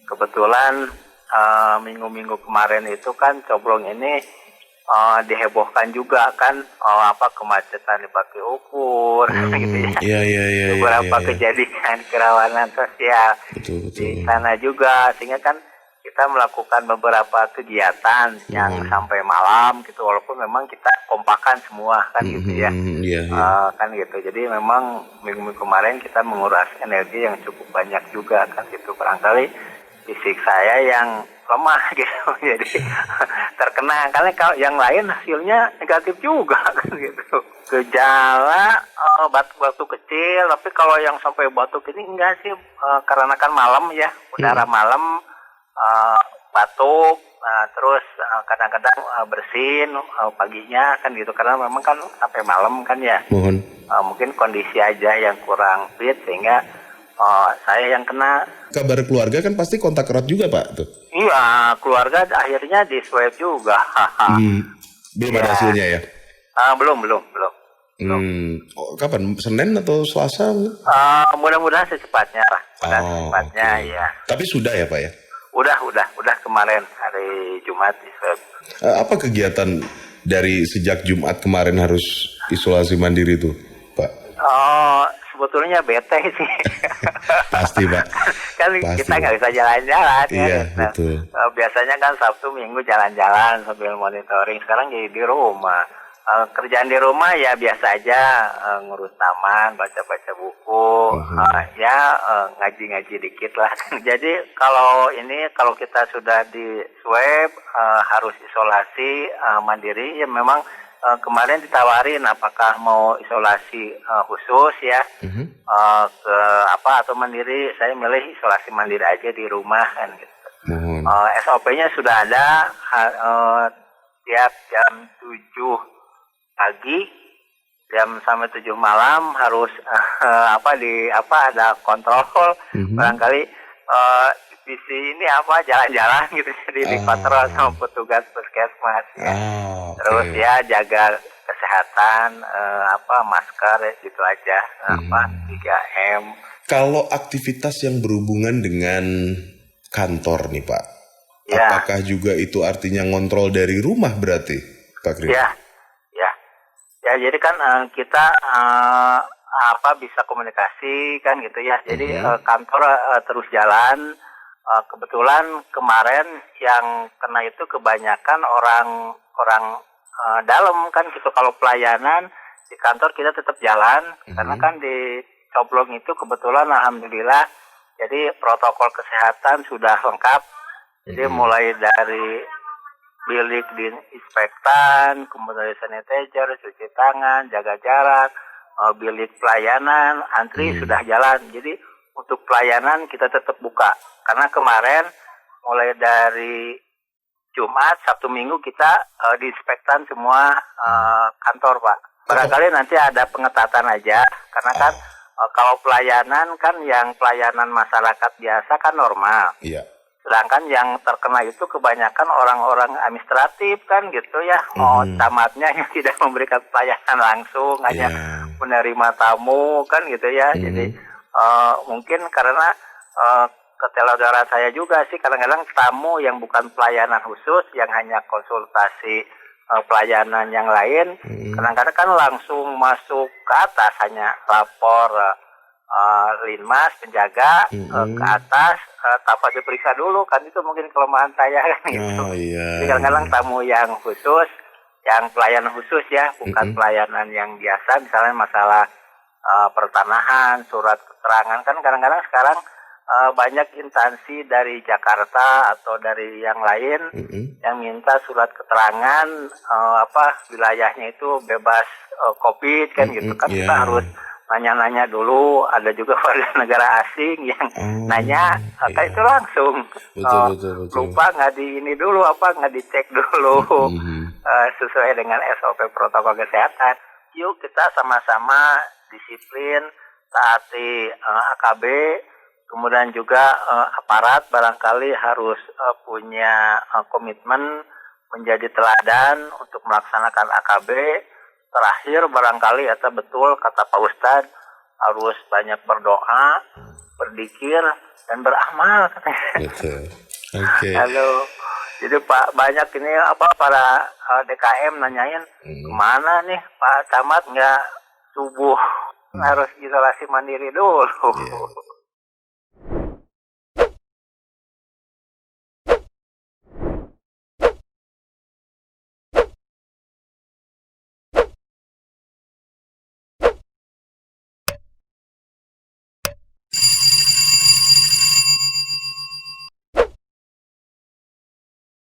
kebetulan minggu-minggu kemarin itu kan coblong ini dihebohkan juga kan, kemacetan di Pakai Ukur gitu ya. Iya. Beberapa kejadian kerawanan sosial Betul. di sana juga, sehingga kan kita melakukan beberapa kegiatan yang sampai malam gitu, walaupun memang kita kompakan semua kan gitu ya. Iya. Kan gitu. Jadi memang minggu kemarin kita menguras energi yang cukup banyak juga kan gitu. Barangkali fisik saya yang lemah gitu, jadi terkena. Karena kalau yang lain hasilnya negatif juga kan gitu. Gejala batuk-batuk kecil, tapi kalau yang sampai batuk ini enggak sih, karena kan malam ya, udara malam, batuk, terus kadang-kadang bersin paginya kan gitu, karena memang kan sampai malam kan ya. Mungkin kondisi aja yang kurang fit sehingga saya yang kena. Kabar keluarga kan pasti kontak erat juga Pak tuh. Iya, keluarga akhirnya di swab juga. Belum ada hasilnya ya? Belum. Kapan? Senin atau Selasa? Mudah-mudahan secepatnya lah. Okay. Ya. Tapi sudah ya Pak ya? Udah kemarin hari Jumat di swab. Apa kegiatan dari sejak Jumat kemarin harus isolasi mandiri tuh Pak? Sebetulnya bete sih. Pasti Pak. Kan Pasti, kita nggak bisa jalan-jalan. Iya, ya. betul. Biasanya kan Sabtu Minggu jalan-jalan sambil monitoring. Sekarang jadi di rumah. Kerjaan di rumah ya biasa aja, ngurus taman, baca-baca buku, ngaji-ngaji dikit lah. Jadi kalau kita sudah di swab, harus isolasi mandiri, ya memang kemarin ditawarin apakah mau isolasi khusus ya, atau mandiri. Saya milih isolasi mandiri aja di rumah kan gitu. SOP-nya sudah ada, tiap jam 7 pagi sampai 7 malam harus ada kontrol. Barangkali di sini jalan-jalan gitu, jadi dikontrol sama petugas puskesmas ya. Terus ya jaga kesehatan, masker gitu aja, 3M. Kalau aktivitas yang berhubungan dengan kantor nih Pak, apakah juga itu artinya ngontrol dari rumah berarti Pak Kris? Ya, jadi kan kita bisa komunikasi kan gitu ya. Jadi kantor terus jalan. Kebetulan kemarin yang kena itu kebanyakan orang dalam kan gitu. Kalau pelayanan di kantor kita tetap jalan, karena kan di Coblong itu kebetulan alhamdulillah jadi protokol kesehatan sudah lengkap. Jadi mulai dari bilik disinfektan, kemudian sanitizer, cuci tangan, jaga jarak, bilik pelayanan, antri sudah jalan. Jadi untuk pelayanan kita tetap buka. Karena kemarin mulai dari Jumat, Sabtu, Minggu kita diinspektan semua kantor Pak. Barangkali nanti ada pengetatan aja, karena kan kalau pelayanan kan yang pelayanan masyarakat biasa kan normal. Iya. Sedangkan yang terkena itu kebanyakan orang-orang administratif kan gitu ya. Camatnya yang tidak memberikan pelayanan langsung, hanya menerima tamu kan gitu ya. Jadi mungkin karena keteladaran saya juga sih, kadang-kadang tamu yang bukan pelayanan khusus, yang hanya konsultasi pelayanan yang lain, kadang-kadang kan langsung masuk ke atas, hanya lapor linmas penjaga ke atas tanpa diperiksa dulu kan. Itu mungkin kelemahan saya kan gitu. Jadi kadang-kadang tamu yang khusus, yang pelayanan khusus ya, bukan pelayanan yang biasa, misalnya masalah pertanahan, surat keterangan, kan kadang-kadang sekarang banyak instansi dari Jakarta atau dari yang lain yang minta surat keterangan wilayahnya itu bebas COVID kan gitu kan. Kita harus nanya-nanya dulu. Ada juga warga negara asing yang nanya, kayak itu langsung betul. lupa nggak di ini dulu, nggak dicek dulu sesuai dengan SOP protokol kesehatan. Yuk kita sama-sama disiplin, taati AKB, kemudian juga aparat barangkali harus punya komitmen menjadi teladan untuk melaksanakan AKB. Terakhir barangkali betul kata Pak Ustadz, harus banyak berdoa, berzikir dan beramal katanya. Betul. Oke. Halo. Jadi Pak, banyak ini para DKM nanyain kemana nih Pak Camat, nggak subuh harus isolasi mandiri dulu.